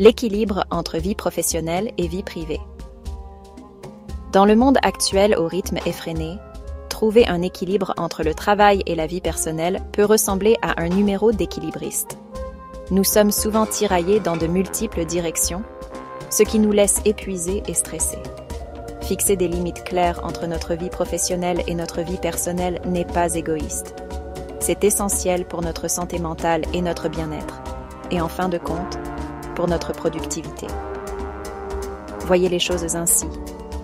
L'équilibre entre vie professionnelle et vie privée. Dans le monde actuel au rythme effréné, trouver un équilibre entre le travail et la vie personnelle peut ressembler à un numéro d'équilibriste. Nous sommes souvent tiraillés dans de multiples directions, ce qui nous laisse épuisés et stressés. Fixer des limites claires entre notre vie professionnelle et notre vie personnelle n'est pas égoïste. C'est essentiel pour notre santé mentale et notre bien-être, et en fin de compte, pour notre productivité. Voyez les choses ainsi.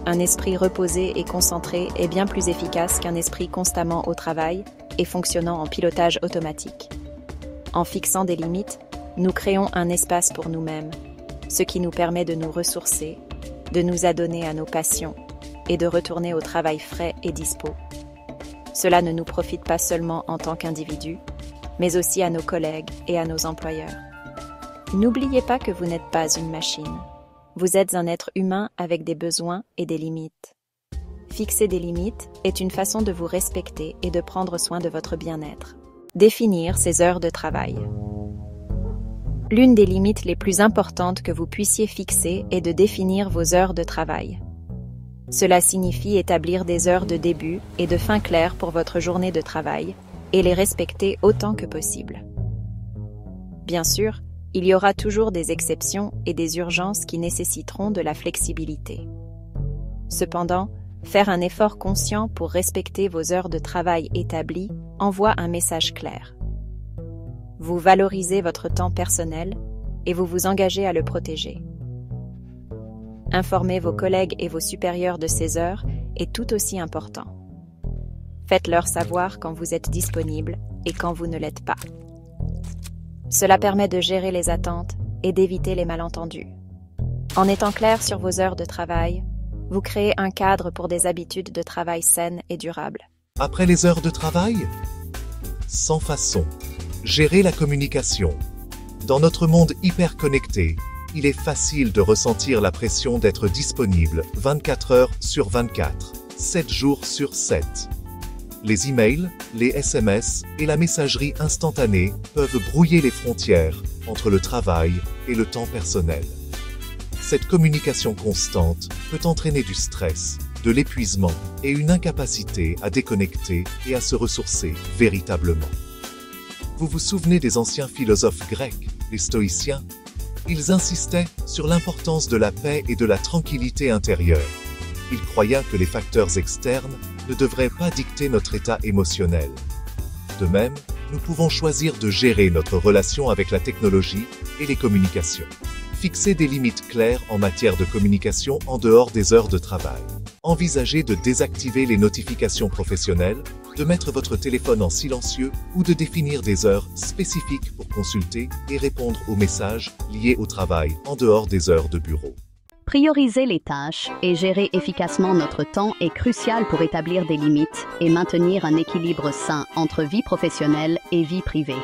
Un esprit reposé et concentré est bien plus efficace qu'un esprit constamment au travail et fonctionnant en pilotage automatique. En fixant des limites, nous créons un espace pour nous-mêmes, ce qui nous permet de nous ressourcer, de nous adonner à nos passions et de retourner au travail frais et dispo. Cela ne nous profite pas seulement en tant qu'individus, mais aussi à nos collègues et à nos employeurs. N'oubliez pas que vous n'êtes pas une machine. Vous êtes un être humain avec des besoins et des limites. Fixer des limites est une façon de vous respecter et de prendre soin de votre bien-être. Définir ses heures de travail. L'une des limites les plus importantes que vous puissiez fixer est de définir vos heures de travail. Cela signifie établir des heures de début et de fin claires pour votre journée de travail et les respecter autant que possible. Bien sûr, il y aura toujours des exceptions et des urgences qui nécessiteront de la flexibilité. Cependant, faire un effort conscient pour respecter vos heures de travail établies envoie un message clair. Vous valorisez votre temps personnel et vous vous engagez à le protéger. Informer vos collègues et vos supérieurs de ces heures est tout aussi important. Faites-leur savoir quand vous êtes disponible et quand vous ne l'êtes pas. Cela permet de gérer les attentes et d'éviter les malentendus. En étant clair sur vos heures de travail, vous créez un cadre pour des habitudes de travail saines et durables. Après les heures de travail? Sans façon. Gérer la communication. Dans notre monde hyper connecté, il est facile de ressentir la pression d'être disponible 24 heures sur 24, 7 jours sur 7. Les emails, les SMS et la messagerie instantanée peuvent brouiller les frontières entre le travail et le temps personnel. Cette communication constante peut entraîner du stress, de l'épuisement et une incapacité à déconnecter et à se ressourcer véritablement. Vous vous souvenez des anciens philosophes grecs, les stoïciens? Ils insistaient sur l'importance de la paix et de la tranquillité intérieure. Ils croyaient que les facteurs externes ne devraient pas dicter notre état émotionnel. De même, nous pouvons choisir de gérer notre relation avec la technologie et les communications. Fixer des limites claires en matière de communication en dehors des heures de travail. Envisagez de désactiver les notifications professionnelles, de mettre votre téléphone en silencieux ou de définir des heures spécifiques pour consulter et répondre aux messages liés au travail en dehors des heures de bureau. Prioriser les tâches et gérer efficacement notre temps est crucial pour établir des limites et maintenir un équilibre sain entre vie professionnelle et vie privée.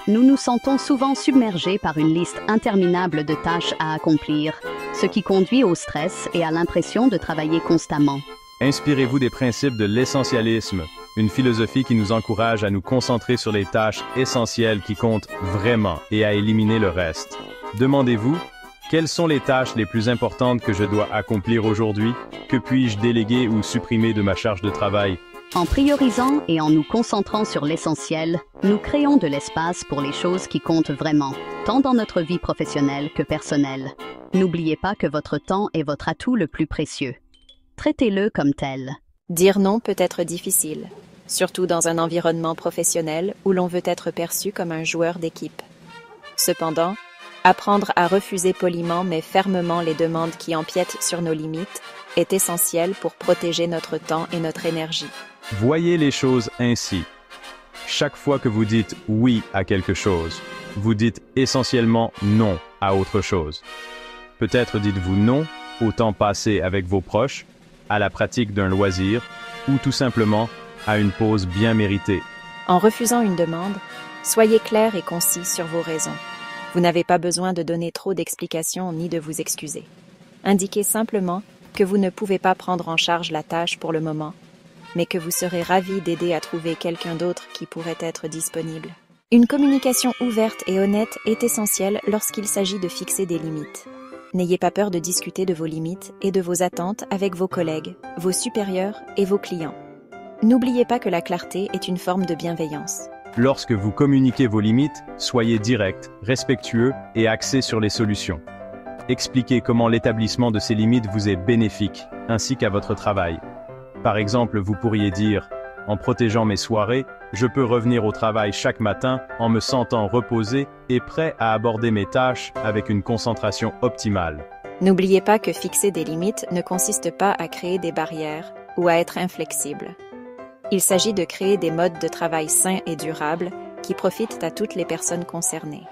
Nous nous sentons souvent submergés par une liste interminable de tâches à accomplir, ce qui conduit au stress et à l'impression de travailler constamment. Inspirez-vous des principes de l'essentialisme, une philosophie qui nous encourage à nous concentrer sur les tâches essentielles qui comptent vraiment et à éliminer le reste. Demandez-vous, quelles sont les tâches les plus importantes que je dois accomplir aujourd'hui? Que puis-je déléguer ou supprimer de ma charge de travail? En priorisant et en nous concentrant sur l'essentiel, nous créons de l'espace pour les choses qui comptent vraiment, tant dans notre vie professionnelle que personnelle. N'oubliez pas que votre temps est votre atout le plus précieux. Traitez-le comme tel. Dire non peut être difficile, surtout dans un environnement professionnel où l'on veut être perçu comme un joueur d'équipe. Cependant, apprendre à refuser poliment mais fermement les demandes qui empiètent sur nos limites est essentiel pour protéger notre temps et notre énergie. Voyez les choses ainsi. Chaque fois que vous dites oui à quelque chose, vous dites essentiellement non à autre chose. Peut-être dites-vous non au temps passé avec vos proches, à la pratique d'un loisir ou tout simplement à une pause bien méritée. En refusant une demande, soyez clair et concis sur vos raisons. Vous n'avez pas besoin de donner trop d'explications ni de vous excuser. Indiquez simplement que vous ne pouvez pas prendre en charge la tâche pour le moment, mais que vous serez ravi d'aider à trouver quelqu'un d'autre qui pourrait être disponible. Une communication ouverte et honnête est essentielle lorsqu'il s'agit de fixer des limites. N'ayez pas peur de discuter de vos limites et de vos attentes avec vos collègues, vos supérieurs et vos clients. N'oubliez pas que la clarté est une forme de bienveillance. Lorsque vous communiquez vos limites, soyez direct, respectueux et axé sur les solutions. Expliquez comment l'établissement de ces limites vous est bénéfique, ainsi qu'à votre travail. Par exemple, vous pourriez dire « En protégeant mes soirées, je peux revenir au travail chaque matin en me sentant reposé et prêt à aborder mes tâches avec une concentration optimale. » N'oubliez pas que fixer des limites ne consiste pas à créer des barrières ou à être inflexible. Il s'agit de créer des modes de travail sains et durables qui profitent à toutes les personnes concernées.